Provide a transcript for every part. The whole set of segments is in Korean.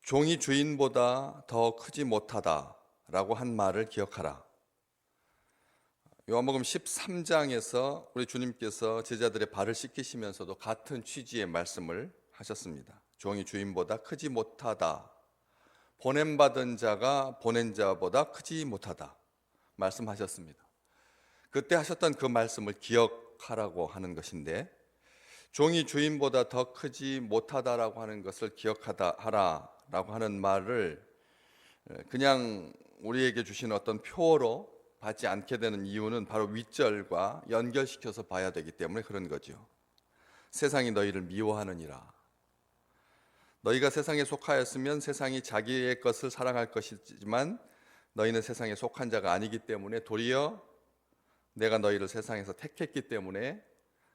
종이 주인보다 더 크지 못하다라고 한 말을 기억하라. 요한복음 13장에서 우리 주님께서 제자들의 발을 씻기시면서도 같은 취지의 말씀을 하셨습니다. 종이 주인보다 크지 못하다. 보냄받은 자가 보낸 자보다 크지 못하다 말씀하셨습니다. 그때 하셨던 그 말씀을 기억하라고 하는 것인데, 종이 주인보다 더 크지 못하다라고 하는 것을 기억하라라고 하는 말을 그냥 우리에게 주신 어떤 표어로 받지 않게 되는 이유는 바로 윗절과 연결시켜서 봐야 되기 때문에 그런 거죠. 세상이 너희를 미워하느니라. 너희가 세상에 속하였으면 세상이 자기의 것을 사랑할 것이지만 너희는 세상에 속한 자가 아니기 때문에 도리어 내가 너희를 세상에서 택했기 때문에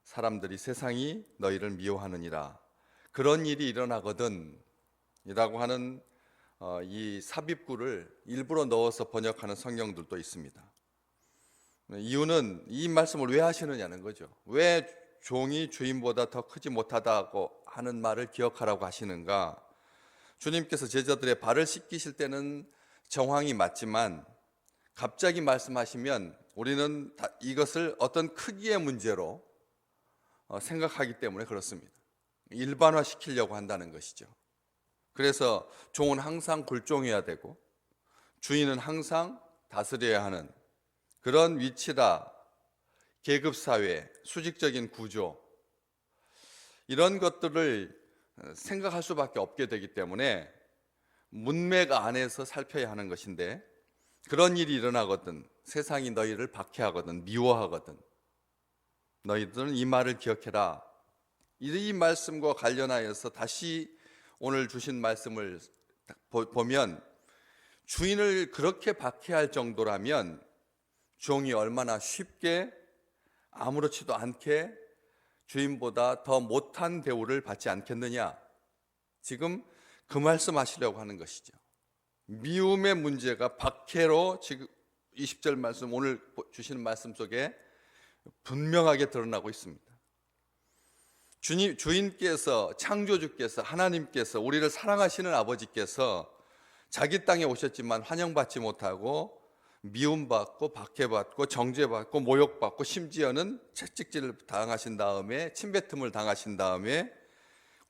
사람들이 세상이 너희를 미워하느니라. 그런 일이 일어나거든 이라고 하는 이 삽입구를 일부러 넣어서 번역하는 성경들도 있습니다. 이유는 이 말씀을 왜 하시느냐는 거죠. 왜 종이 주인보다 더 크지 못하다고 하는 말을 기억하라고 하시는가? 주님께서 제자들의 발을 씻기실 때는 정황이 맞지만 갑자기 말씀하시면 우리는 이것을 어떤 크기의 문제로 생각하기 때문에 그렇습니다. 일반화시키려고 한다는 것이죠. 그래서 종은 항상 굴종해야 되고 주인은 항상 다스려야 하는 그런 위치다. 계급사회, 수직적인 구조, 이런 것들을 생각할 수밖에 없게 되기 때문에 문맥 안에서 살펴야 하는 것인데, 그런 일이 일어나거든 세상이 너희를 박해하거든 미워하거든 너희들은 이 말을 기억해라. 이 말씀과 관련하여서 다시 오늘 주신 말씀을 보면 주인을 그렇게 박해할 정도라면 종이 얼마나 쉽게 아무렇지도 않게 주인보다 더 못한 대우를 받지 않겠느냐. 지금 그 말씀하시려고 하는 것이죠. 미움의 문제가 박해로 지금 20절 말씀, 오늘 주시는 말씀 속에 분명하게 드러나고 있습니다. 주인께서, 창조주께서, 하나님께서, 우리를 사랑하시는 아버지께서 자기 땅에 오셨지만 환영받지 못하고 미움받고 박해받고 정죄받고 모욕받고 심지어는 채찍질을 당하신 다음에 침뱉음을 당하신 다음에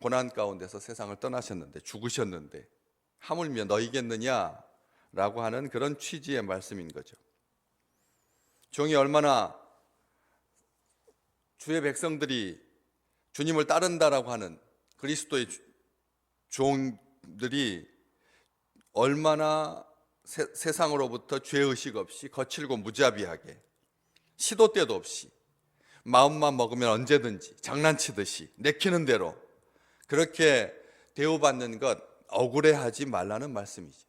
고난 가운데서 세상을 떠나셨는데, 죽으셨는데 하물며 너희겠느냐라고 하는 그런 취지의 말씀인 거죠. 종이 얼마나, 주의 백성들이 주님을 따른다라고 하는 그리스도의 종들이 얼마나 세상으로부터 죄의식 없이 거칠고 무자비하게 시도 때도 없이 마음만 먹으면 언제든지 장난치듯이 내키는 대로 그렇게 대우받는 것 억울해하지 말라는 말씀이죠.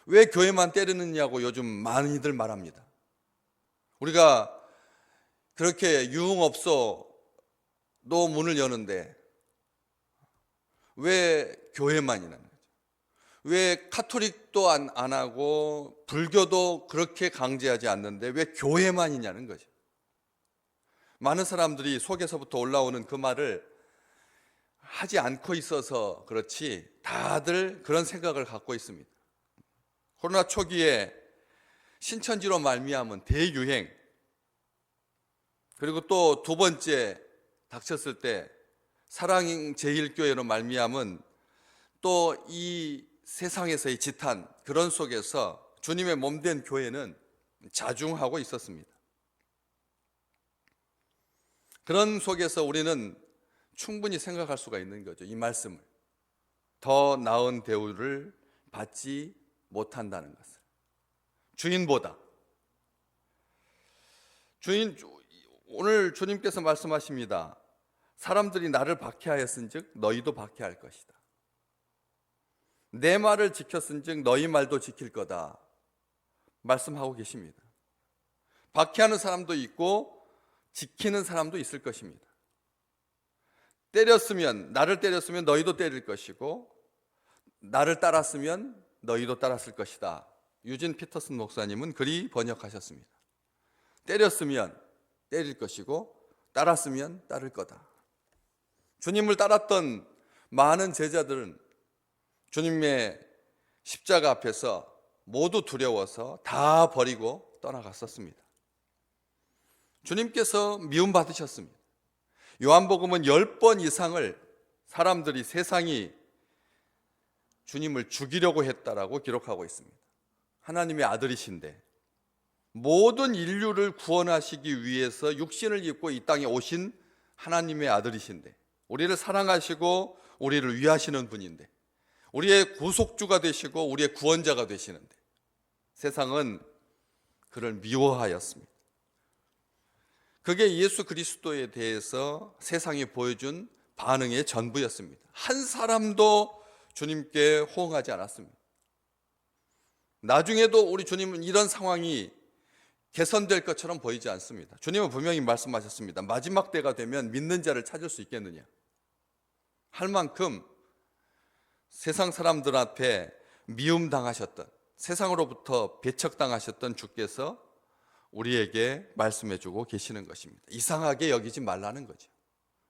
왜 교회만 때리느냐고 요즘 많이들 말합니다. 우리가 그렇게 유흥업소도 문을 여는데 왜 교회만이냐는 거죠. 왜 카톨릭도 안 하고 불교도 그렇게 강제하지 않는데 왜 교회만이냐는 거죠. 많은 사람들이 속에서부터 올라오는 그 말을 하지 않고 있어서 그렇지 다들 그런 생각을 갖고 있습니다. 코로나 초기에 신천지로 말미암은 대유행, 그리고 또 두 번째 닥쳤을 때 사랑제일교회로 말미암은 또 이 세상에서의 지탄, 그런 속에서 주님의 몸된 교회는 자중하고 있었습니다. 그런 속에서 우리는 충분히 생각할 수가 있는 거죠. 이 말씀을 더 나은 대우를 받지 못한다는 것을. 주인보다. 오늘 주님께서 말씀하십니다. 사람들이 나를 박해하였은즉 너희도 박해할 것이다. 내 말을 지켰은즉 너희 말도 지킬 거다 말씀하고 계십니다. 박해하는 사람도 있고 지키는 사람도 있을 것입니다. 나를 때렸으면 너희도 때릴 것이고 나를 따랐으면 너희도 따랐을 것이다. 유진 피터슨 목사님은 그리 번역하셨습니다. 때렸으면 때릴 것이고 따랐으면 따를 거다. 주님을 따랐던 많은 제자들은 주님의 십자가 앞에서 모두 두려워서 다 버리고 떠나갔었습니다. 주님께서 미움받으셨습니다. 요한복음은 10번 이상을 사람들이, 세상이 주님을 죽이려고 했다라고 기록하고 있습니다. 하나님의 아들이신데, 모든 인류를 구원하시기 위해서 육신을 입고 이 땅에 오신 하나님의 아들이신데, 우리를 사랑하시고 우리를 위하시는 분인데, 우리의 구속주가 되시고 우리의 구원자가 되시는데, 세상은 그를 미워하였습니다. 그게 예수 그리스도에 대해서 세상이 보여준 반응의 전부였습니다. 한 사람도 주님께 호응하지 않았습니다. 나중에도 우리 주님은 이런 상황이 개선될 것처럼 보이지 않습니다. 주님은 분명히 말씀하셨습니다. 마지막 때가 되면 믿는 자를 찾을 수 있겠느냐. 할 만큼 세상 사람들 앞에 미움당하셨던, 세상으로부터 배척당하셨던 주께서 우리에게 말씀해주고 계시는 것입니다. 이상하게 여기지 말라는 거죠.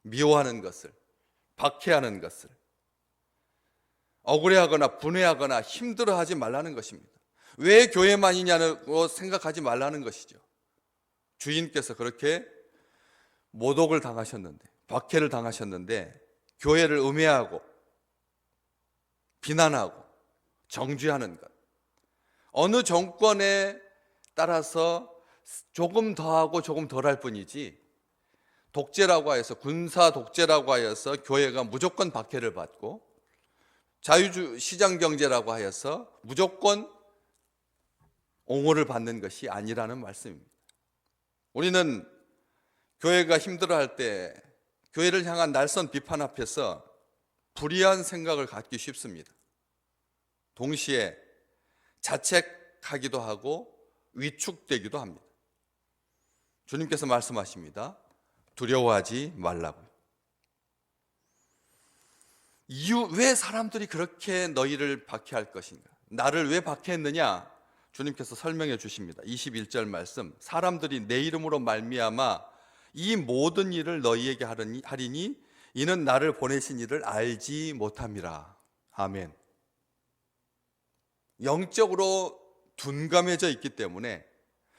미워하는 것을, 박해하는 것을, 억울해하거나 분해하거나 힘들어하지 말라는 것입니다. 왜 교회만이냐고 생각하지 말라는 것이죠. 주인께서 그렇게 모독을 당하셨는데, 박해를 당하셨는데, 교회를 음해하고 비난하고 정죄하는 것, 어느 정권에 따라서 조금 더하고 조금 덜할 뿐이지, 독재라고 하여서, 군사 독재라고 하여서 교회가 무조건 박해를 받고, 자유주 시장 경제라고 하여서 무조건 옹호를 받는 것이 아니라는 말씀입니다. 우리는 교회가 힘들어할 때 교회를 향한 날선 비판 앞에서 불이한 생각을 갖기 쉽습니다. 동시에 자책하기도 하고 위축되기도 합니다. 주님께서 말씀하십니다. 두려워하지 말라고요. 이유, 왜 사람들이 그렇게 너희를 박해할 것인가? 나를 왜 박해했느냐? 주님께서 설명해 주십니다. 21절 말씀, 사람들이 내 이름으로 말미암아 이 모든 일을 너희에게 하리니 이는 나를 보내신 이를 알지 못함이라. 아멘. 영적으로 둔감해져 있기 때문에,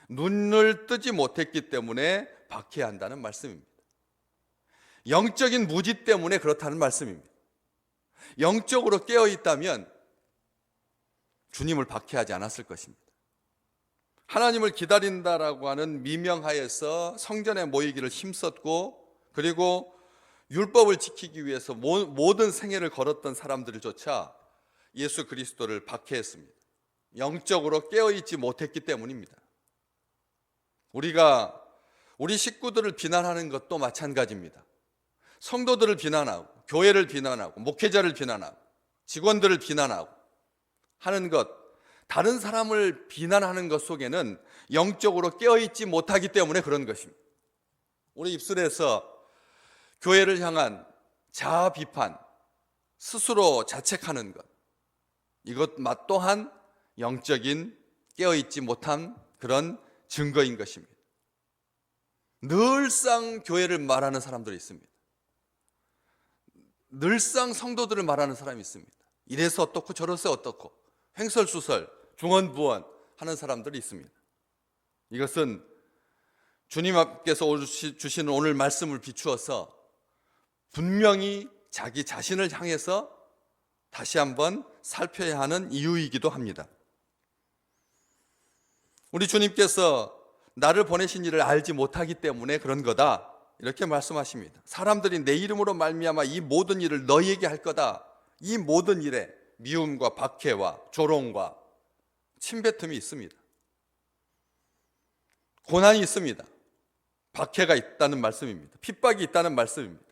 눈을 뜨지 못했기 때문에 박해한다는 말씀입니다. 영적인 무지 때문에 그렇다는 말씀입니다. 영적으로 깨어 있다면 주님을 박해하지 않았을 것입니다. 하나님을 기다린다라고 하는 미명하에서 성전에 모이기를 힘썼고, 그리고 율법을 지키기 위해서 모든 생애를 걸었던 사람들조차 예수 그리스도를 박해했습니다. 영적으로 깨어있지 못했기 때문입니다. 우리가 우리 식구들을 비난하는 것도 마찬가지입니다. 성도들을 비난하고, 교회를 비난하고, 목회자를 비난하고, 직원들을 비난하고 하는 것, 다른 사람을 비난하는 것 속에는 영적으로 깨어있지 못하기 때문에 그런 것입니다. 우리 입술에서 교회를 향한 자아 비판, 스스로 자책하는 것, 이것 맛 또한 영적인 깨어있지 못한 그런 증거인 것입니다. 늘상 교회를 말하는 사람들이 있습니다. 늘상 성도들을 말하는 사람이 있습니다. 이래서 어떻고 저래서 어떻고 횡설수설, 중언부언 하는 사람들이 있습니다. 이것은 주님 앞께서 주시는 오늘 말씀을 비추어서 분명히 자기 자신을 향해서 다시 한번 살펴야 하는 이유이기도 합니다. 우리 주님께서 나를 보내신 이를 알지 못하기 때문에 그런 거다, 이렇게 말씀하십니다. 사람들이 내 이름으로 말미암아 이 모든 일을 너희에게 할 거다. 이 모든 일에 미움과 박해와 조롱과 침뱉음이 있습니다. 고난이 있습니다. 박해가 있다는 말씀입니다. 핍박이 있다는 말씀입니다.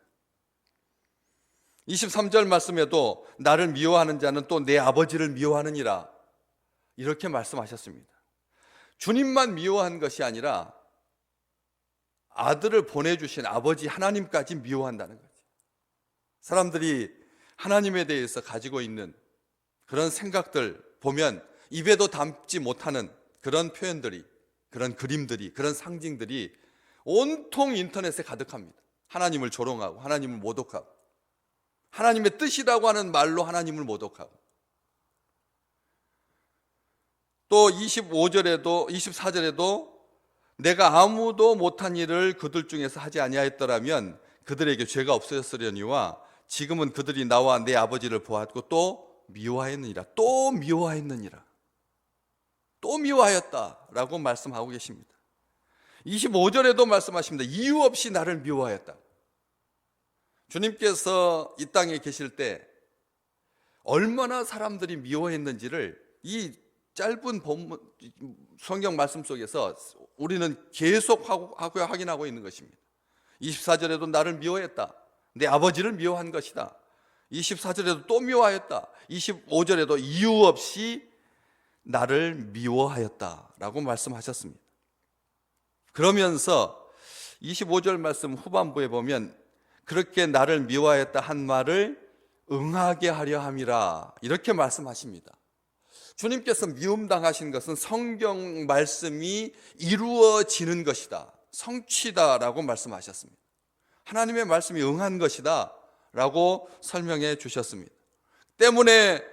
23절 말씀에도 나를 미워하는 자는 또 내 아버지를 미워하느니라, 이렇게 말씀하셨습니다. 주님만 미워한 것이 아니라 아들을 보내주신 아버지 하나님까지 미워한다는 거죠. 사람들이 하나님에 대해서 가지고 있는 그런 생각들 보면 입에도 담지 못하는 그런 표현들이, 그런 그림들이, 그런 상징들이 온통 인터넷에 가득합니다. 하나님을 조롱하고 하나님을 모독하고 하나님의 뜻이라고 하는 말로 하나님을 모독하고 또 25절에도 24절에도 내가 아무도 못한 일을 그들 중에서 하지 아니하였더라면 그들에게 죄가 없어졌으려니와 지금은 그들이 나와 내 아버지를 보았고 또 미워하였느니라. 또 미워하였느니라. 또 미워하였다라고 말씀하고 계십니다. 25절에도 말씀하십니다. 이유 없이 나를 미워하였다. 주님께서 이 땅에 계실 때 얼마나 사람들이 미워했는지를 이 짧은 본문 성경 말씀 속에서 우리는 계속 확인하고 있는 것입니다. 24절에도 나를 미워했다. 내 아버지를 미워한 것이다. 24절에도 또 미워하였다. 25절에도 이유 없이 나를 미워하였다라고 말씀하셨습니다. 그러면서 25절 말씀 후반부에 보면 그렇게 나를 미워하였다 한 말을 응하게 하려 함이라 이렇게 말씀하십니다. 주님께서 미움당하신 것은 성경 말씀이 이루어지는 것이다, 성취다라고 말씀하셨습니다. 하나님의 말씀이 응한 것이다 라고 설명해 주셨습니다. 때문에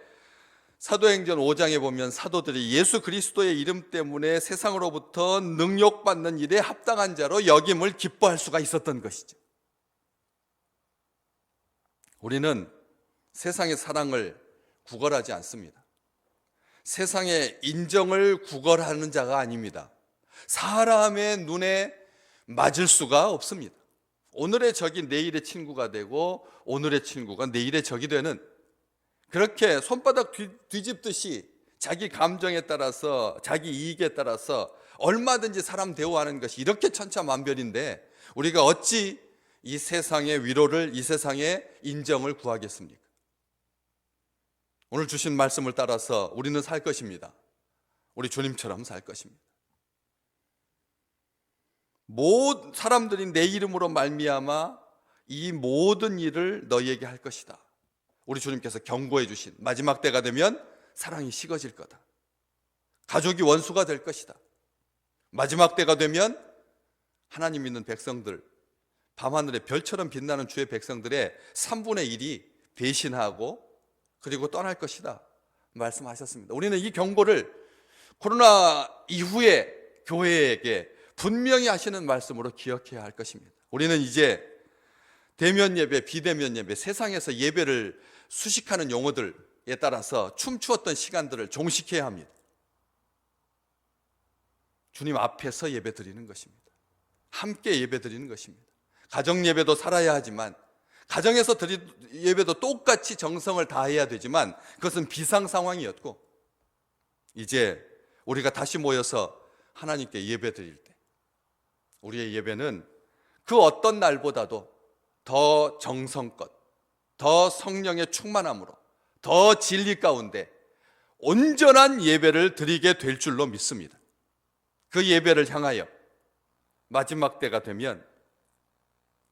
사도행전 5장에 보면 사도들이 예수 그리스도의 이름 때문에 세상으로부터 능욕받는 일에 합당한 자로 여김을 기뻐할 수가 있었던 것이죠. 우리는 세상의 사랑을 구걸하지 않습니다. 세상의 인정을 구걸하는 자가 아닙니다. 사람의 눈에 맞을 수가 없습니다. 오늘의 적이 내일의 친구가 되고 오늘의 친구가 내일의 적이 되는, 그렇게 손바닥 뒤집듯이 자기 감정에 따라서 자기 이익에 따라서 얼마든지 사람 대우하는 것이 이렇게 천차만별인데 우리가 어찌 이 세상의 위로를, 이 세상의 인정을 구하겠습니까? 오늘 주신 말씀을 따라서 우리는 살 것입니다. 우리 주님처럼 살 것입니다. 모든 사람들이 내 이름으로 말미암아 이 모든 일을 너희에게 할 것이다. 우리 주님께서 경고해 주신 마지막 때가 되면 사랑이 식어질 거다. 가족이 원수가 될 것이다. 마지막 때가 되면 하나님 믿는 백성들, 밤하늘에 별처럼 빛나는 주의 백성들의 3분의 1이 배신하고 그리고 떠날 것이다 말씀하셨습니다. 우리는 이 경고를 코로나 이후에 교회에게 분명히 하시는 말씀으로 기억해야 할 것입니다. 우리는 이제 대면 예배, 비대면 예배, 세상에서 예배를 수식하는 용어들에 따라서 춤추었던 시간들을 종식해야 합니다. 주님 앞에서 예배 드리는 것입니다. 함께 예배 드리는 것입니다. 가정 예배도 살아야 하지만 가정에서 드린 예배도 똑같이 정성을 다해야 되지만 그것은 비상 상황이었고 이제 우리가 다시 모여서 하나님께 예배 드릴 때 우리의 예배는 그 어떤 날보다도 더 정성껏, 더 성령의 충만함으로, 더 진리 가운데 온전한 예배를 드리게 될 줄로 믿습니다. 그 예배를 향하여 마지막 때가 되면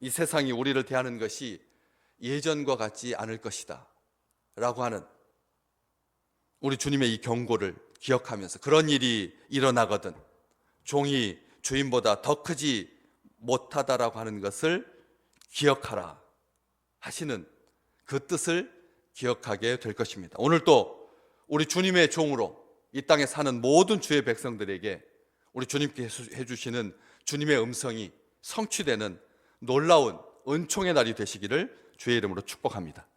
이 세상이 우리를 대하는 것이 예전과 같지 않을 것이다 라고 하는 우리 주님의 이 경고를 기억하면서 그런 일이 일어나거든 종이 주인보다 더 크지 못하다라고 하는 것을 기억하라 하시는 그 뜻을 기억하게 될 것입니다. 오늘 또 우리 주님의 종으로 이 땅에 사는 모든 주의 백성들에게 우리 주님께 해주시는 주님의 음성이 성취되는 놀라운 은총의 날이 되시기를 주의 이름으로 축복합니다.